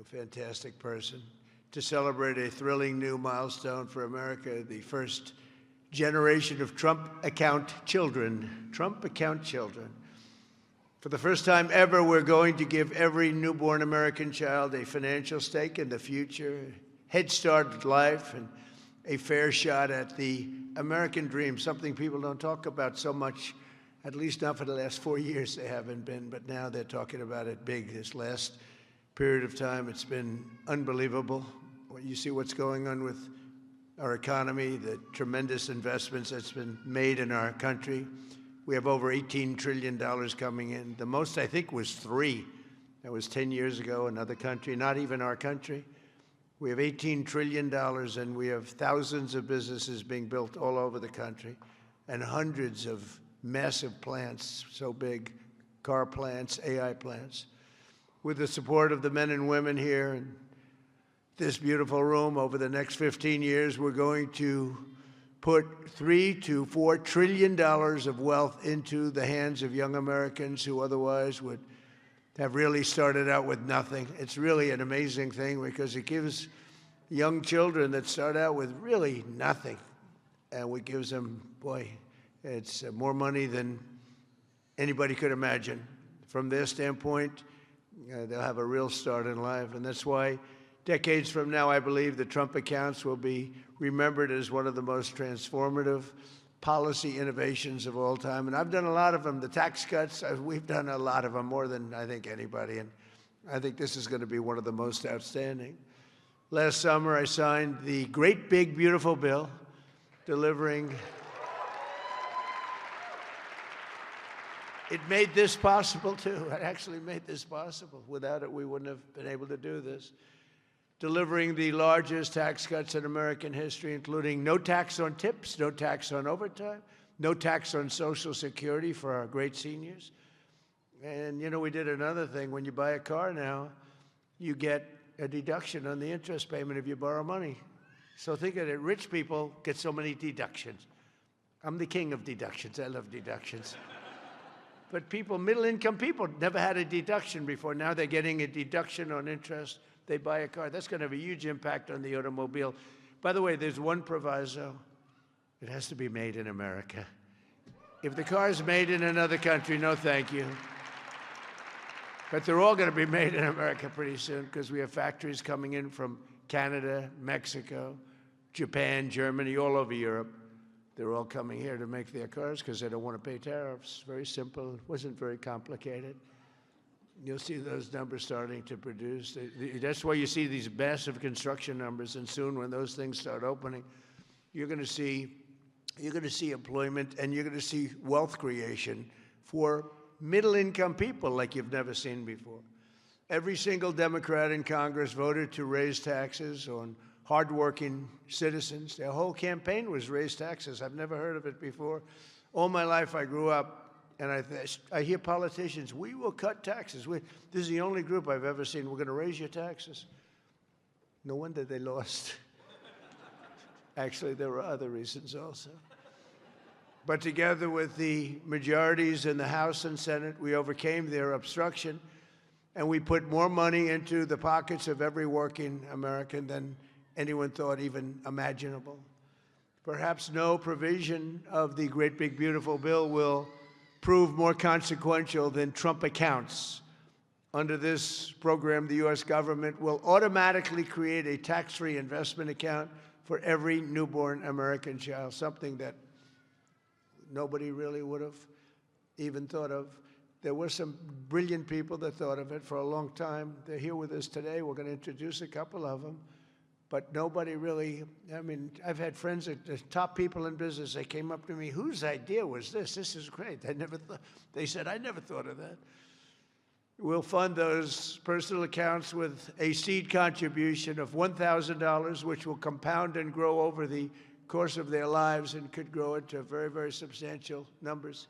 fantastic person, to celebrate a thrilling new milestone for America, the first generation of Trump account children. Trump account children. For the first time ever, we're going to give every newborn American child a financial stake in the future, head start at life, and a fair shot at the American dream, something people don't talk about so much, at least not for the last 4 years they haven't been, but now they're talking about it big. This last period of time, it's been unbelievable. You see what's going on with our economy, the tremendous investments that's been made in our country. We have over $18 trillion coming in. The most, I think, was 3. That was 10 years ago, another country, not even our country. We have $18 trillion, and we have thousands of businesses being built all over the country, and hundreds of massive plants, so big, car plants, AI plants. With the support of the men and women here in this beautiful room, over the next 15 years, we're going to put $3 to $4 trillion of wealth into the hands of young Americans who otherwise would have really started out with nothing. It's really an amazing thing because it gives young children that start out with really nothing, and it gives them, boy, it's more money than anybody could imagine. From their standpoint, they'll have a real start in life, and that's why decades from now, I believe the Trump accounts will be remembered as one of the most transformative policy innovations of all time. And I've done a lot of them. The tax cuts, we've done a lot of them, more than I think anybody. And I think this is going to be one of the most outstanding. Last summer, I signed the great, big, beautiful bill delivering. It made this possible, too. It actually made this possible. Without it, we wouldn't have been able to do this. Delivering the largest tax cuts in American history, including no tax on tips, no tax on overtime, no tax on Social Security for our great seniors. And, you know, we did another thing. When you buy a car now, you get a deduction on the interest payment if you borrow money. So think of it. Rich people get so many deductions. I'm the king of deductions. I love deductions. But people, middle-income people, never had a deduction before. Now they're getting a deduction on interest. They buy a car. That's going to have a huge impact on the automobile. By the way, there's one proviso. It has to be made in America. If the car is made in another country, no thank you. But they're all going to be made in America pretty soon because we have factories coming in from Canada, Mexico, Japan, Germany, all over Europe. They're all coming here to make their cars because they don't want to pay tariffs. Very simple. It wasn't very complicated. You'll see those numbers starting to produce. That's why you see these massive construction numbers, and soon when those things start opening, you're going to see employment, and you're going to see wealth creation for middle-income people like you've never seen before. Every single Democrat in Congress voted to raise taxes on hardworking citizens. Their whole campaign was raise taxes. I've never heard of it before. All my life I grew up, and I hear politicians, we will cut taxes. This is the only group I've ever seen, we're going to raise your taxes. No wonder they lost. Actually, there were other reasons also. But together with the majorities in the House and Senate, we overcame their obstruction, and we put more money into the pockets of every working American than anyone thought even imaginable. Perhaps no provision of the great, big, beautiful bill will prove more consequential than Trump accounts. Under this program, the U.S. government will automatically create a tax-free investment account for every newborn American child, something that nobody really would have even thought of. There were some brilliant people that thought of it for a long time. They're here with us today. We're going to introduce a couple of them. But nobody really, I mean, I've had friends that the top people in business, they came up to me, whose idea was this? This is great. They said, I never thought of that. We'll fund those personal accounts with a seed contribution of $1,000, which will compound and grow over the course of their lives and could grow into very, very substantial numbers.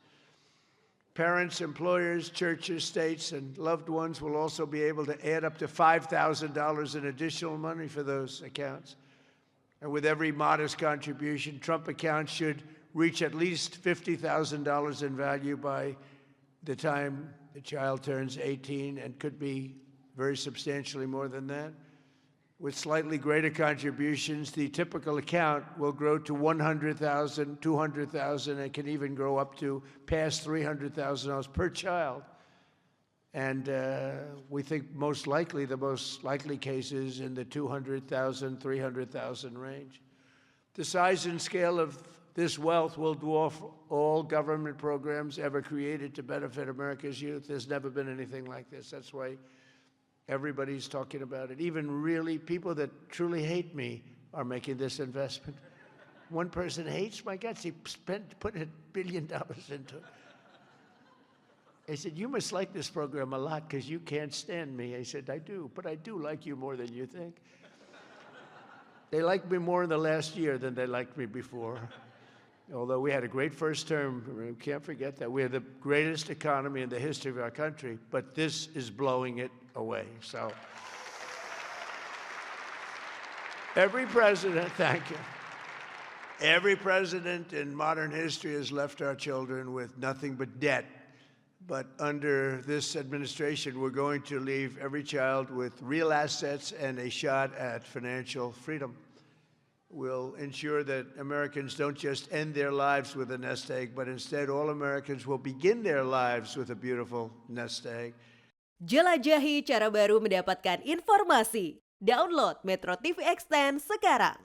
Parents, employers, churches, states, and loved ones will also be able to add up to $5,000 in additional money for those accounts. And with every modest contribution, Trump accounts should reach at least $50,000 in value by the time the child turns 18 and could be very substantially more than that. With slightly greater contributions, the typical account will grow to $100,000, $200,000, and can even grow up to past $300,000 per child. And we think the most likely cases in the 200,000, 300,000 range. The size and scale of this wealth will dwarf all government programs ever created to benefit America's youth. There's never been anything like this. That's why everybody's talking about it. Even really people that truly hate me are making this investment. One person hates my guts. He put $1 billion into it. I said, you must like this program a lot because you can't stand me. I said, I do, but I do like you more than you think. They liked me more in the last year than they liked me before. Although we had a great first term, we can't forget that. We have the greatest economy in the history of our country, but this is blowing it away. So every president, thank you. Every president in modern history has left our children with nothing but debt. But under this administration, we're going to leave every child with real assets and a shot at financial freedom. We'll ensure that Americans don't just end their lives with a nest egg, but instead all Americans will begin their lives with a beautiful nest egg. Jelajahi cara baru mendapatkan informasi. Download Metro TV Extend sekarang.